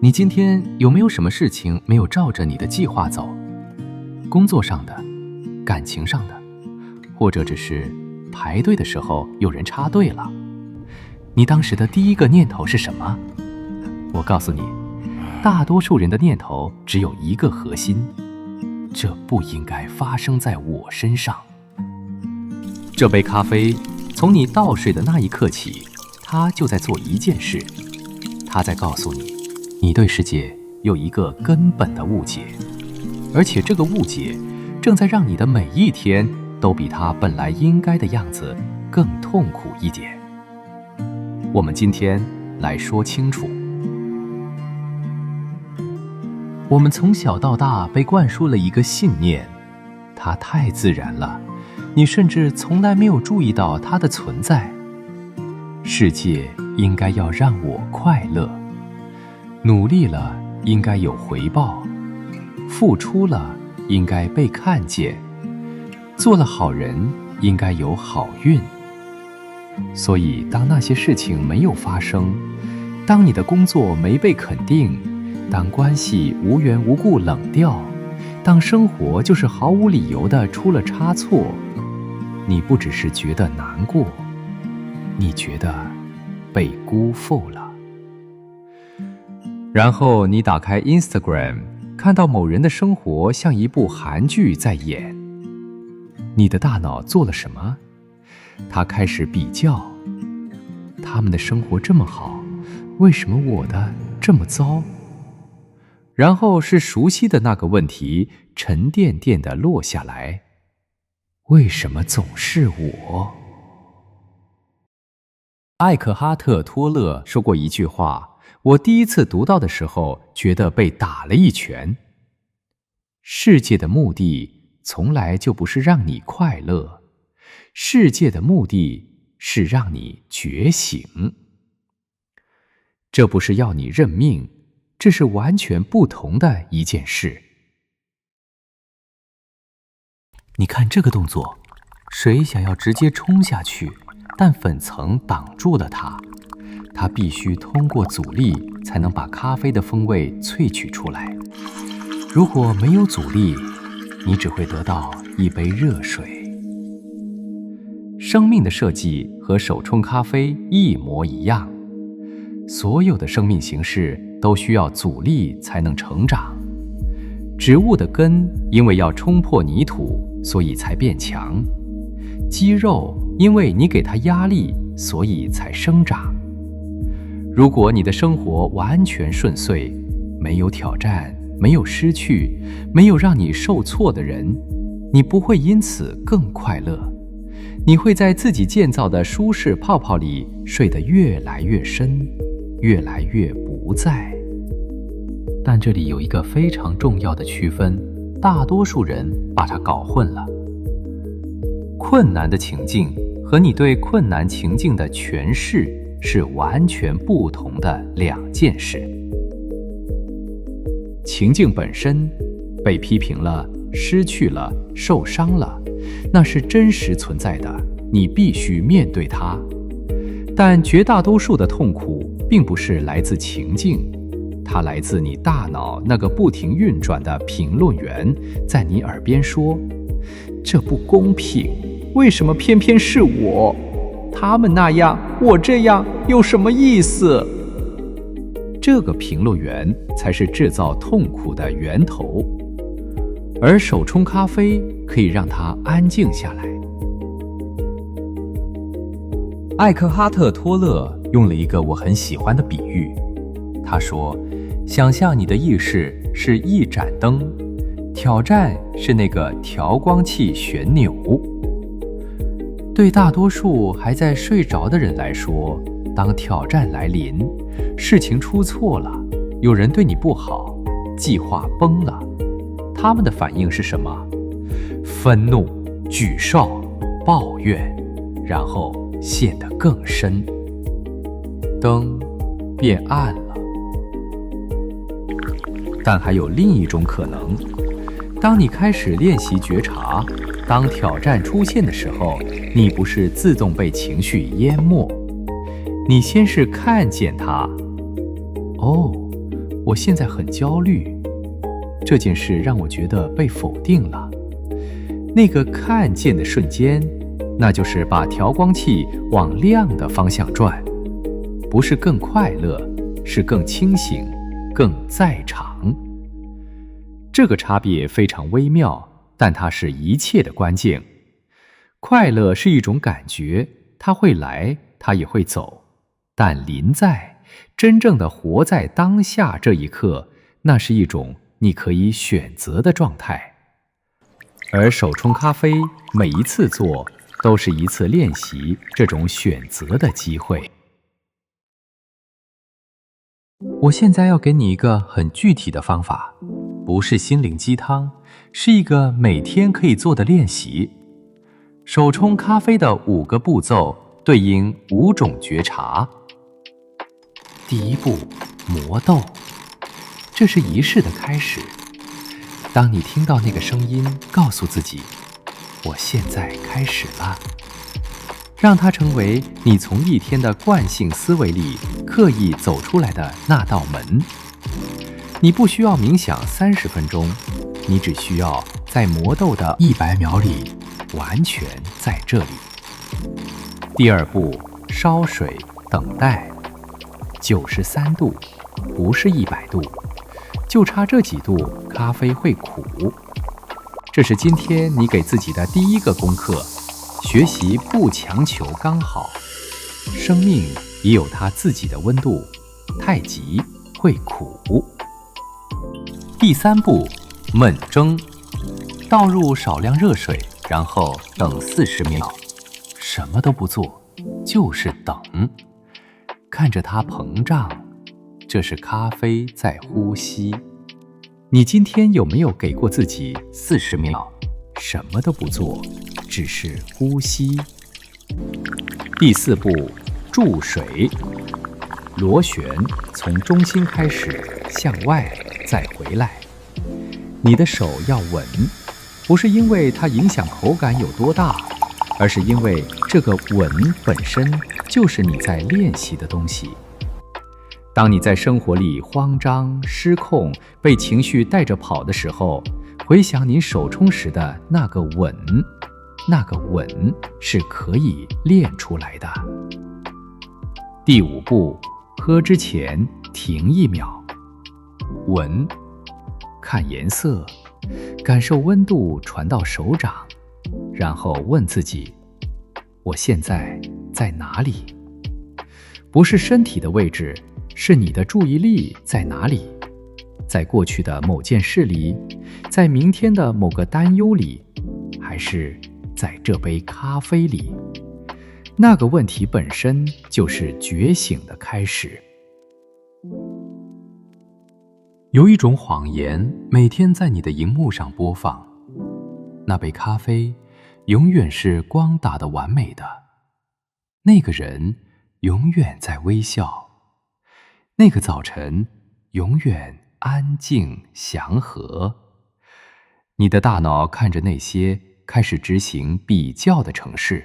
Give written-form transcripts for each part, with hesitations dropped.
你今天有没有什么事情没有照着你的计划走？工作上的，感情上的，或者只是排队的时候有人插队了。你当时的第一个念头是什么？我告诉你，大多数人的念头只有一个核心：这不应该发生在我身上。这杯咖啡从你倒水的那一刻起，它就在做一件事，它在告诉你，你对世界有一个根本的误解，而且这个误解正在让你的每一天都比它本来应该的样子更痛苦一点。我们今天来说清楚。我们从小到大被灌输了一个信念，它太自然了，你甚至从来没有注意到它的存在。世界应该要让我快乐，努力了应该有回报，付出了应该被看见，做了好人应该有好运。所以当那些事情没有发生，当你的工作没被肯定，当关系无缘无故冷掉，当生活就是毫无理由地出了差错，你不只是觉得难过，你觉得被辜负了。然后你打开 Instagram， 看到某人的生活像一部韩剧在演，你的大脑做了什么？他开始比较，他们的生活这么好，为什么我的这么糟？然后是熟悉的那个问题沉甸甸地落下来，为什么总是我？艾克哈特·托勒说过一句话，我第一次读到的时候觉得被打了一拳。世界的目的从来就不是让你快乐，世界的目的是让你觉醒。这不是要你认命，这是完全不同的一件事。你看这个动作，水想要直接冲下去，但粉层挡住了它，它必须通过阻力才能把咖啡的风味萃取出来。如果没有阻力，你只会得到一杯热水。生命的设计和手冲咖啡一模一样，所有的生命形式都需要阻力才能成长。植物的根因为要冲破泥土，所以才变强；肌肉因为你给它压力，所以才生长。如果你的生活完全顺遂，没有挑战，没有失去，没有让你受挫的人，你不会因此更快乐。你会在自己建造的舒适泡泡里睡得越来越深，越来越不在。但这里有一个非常重要的区分，大多数人把它搞混了。困难的情境和你对困难情境的诠释是完全不同的两件事。情境本身被批评了，失去了，受伤了，那是真实存在的，你必须面对它。但绝大多数的痛苦并不是来自情境，它来自你大脑那个不停运转的评论员在你耳边说：这不公平，为什么偏偏是我？他们那样，我这样有什么意思？这个评论员才是制造痛苦的源头，而手冲咖啡可以让它安静下来。艾克哈特·托勒用了一个我很喜欢的比喻，他说，想象你的意识是一盏灯，挑战是那个调光器旋钮。对大多数还在睡着的人来说，当挑战来临，事情出错了，有人对你不好，计划崩了，他们的反应是什么？愤怒、沮丧、抱怨，然后陷得更深，灯变暗了。但还有另一种可能，当你开始练习觉察，当挑战出现的时候，你不是自动被情绪淹没，你先是看见它。哦，我现在很焦虑，这件事让我觉得被否定了。那个看见的瞬间，那就是把调光器往亮的方向转，不是更快乐，是更清醒，更在场。这个差别非常微妙，但它是一切的关键。快乐是一种感觉，它会来，它也会走，但临在，真正的活在当下这一刻，那是一种你可以选择的状态。而手冲咖啡每一次做，都是一次练习这种选择的机会。我现在要给你一个很具体的方法，不是心灵鸡汤，是一个每天可以做的练习。手冲咖啡的5个步骤对应5种觉察。第一步，磨豆，这是仪式的开始。当你听到那个声音，告诉自己，我现在开始了，让它成为你从一天的惯性思维里刻意走出来的那道门。你不需要冥想30分钟，你只需要在磨豆的100秒里完全在这里。第二步，烧水等待，93度，不是100度，就差这几度，咖啡会苦。这是今天你给自己的第一个功课，学习不强求刚好。生命也有它自己的温度，太急会苦。第三步，焖蒸，倒入少量热水，然后等40秒，什么都不做，就是等，看着它膨胀，这是咖啡在呼吸。你今天有没有给过自己40秒，什么都不做，只是呼吸？第4步，注水，螺旋从中心开始向外再回来。你的手要稳，不是因为它影响口感有多大，而是因为这个稳本身就是你在练习的东西。当你在生活里慌张、失控、被情绪带着跑的时候，回想你手冲时的那个稳，那个稳是可以练出来的。第5步，喝之前停1秒，闻，看颜色，感受温度传到手掌，然后问自己，我现在在哪里？不是身体的位置，是你的注意力在哪里？在过去的某件事里，在明天的某个担忧里，还是在这杯咖啡里？那个问题本身就是觉醒的开始。有一种谎言每天在你的荧幕上播放，那杯咖啡永远是光打得完美的，那个人永远在微笑，那个早晨永远安静祥和。你的大脑看着那些开始执行比较的城市，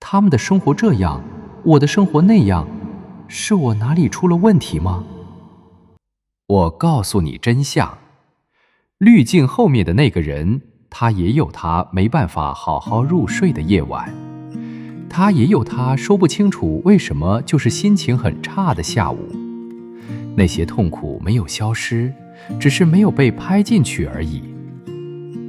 他们的生活这样，我的生活那样，是我哪里出了问题吗？我告诉你真相，滤镜后面的那个人，他也有他没办法好好入睡的夜晚，他也有他说不清楚为什么就是心情很差的下午。那些痛苦没有消失，只是没有被拍进去而已。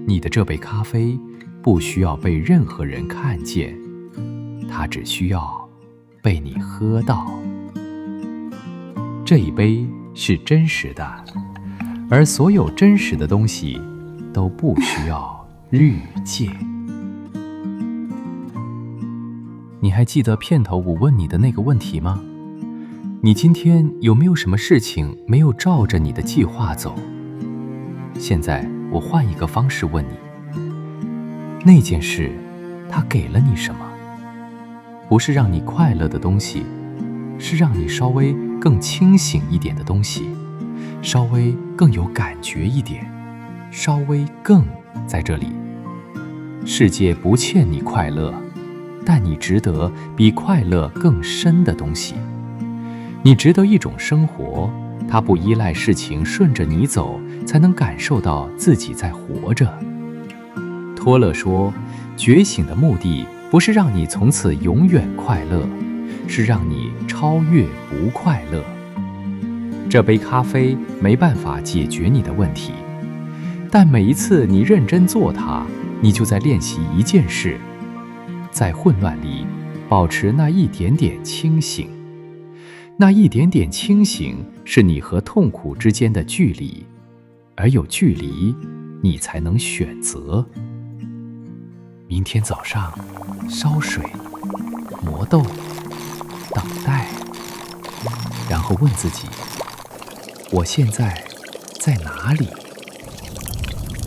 你的这杯咖啡不需要被任何人看见，它只需要被你喝到。这一杯是真实的，而所有真实的东西都不需要滤镜。你还记得片头我问你的那个问题吗？你今天有没有什么事情没有照着你的计划走？现在我换一个方式问你，那件事它给了你什么？不是让你快乐的东西，是让你稍微更清醒一点的东西，稍微更有感觉一点，稍微更在这里。世界不欠你快乐，但你值得比快乐更深的东西。你值得一种生活，它不依赖事情顺着你走，才能感受到自己在活着。托勒说，觉醒的目的不是让你从此永远快乐，是让你超越不快乐。这杯咖啡没办法解决你的问题，但每一次你认真做它，你就在练习一件事：在混乱里保持那一点点清醒。那一点点清醒是你和痛苦之间的距离，而有距离，你才能选择。明天早上烧水、磨豆、等待，然后问自己：我现在在哪里？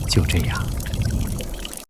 就这样。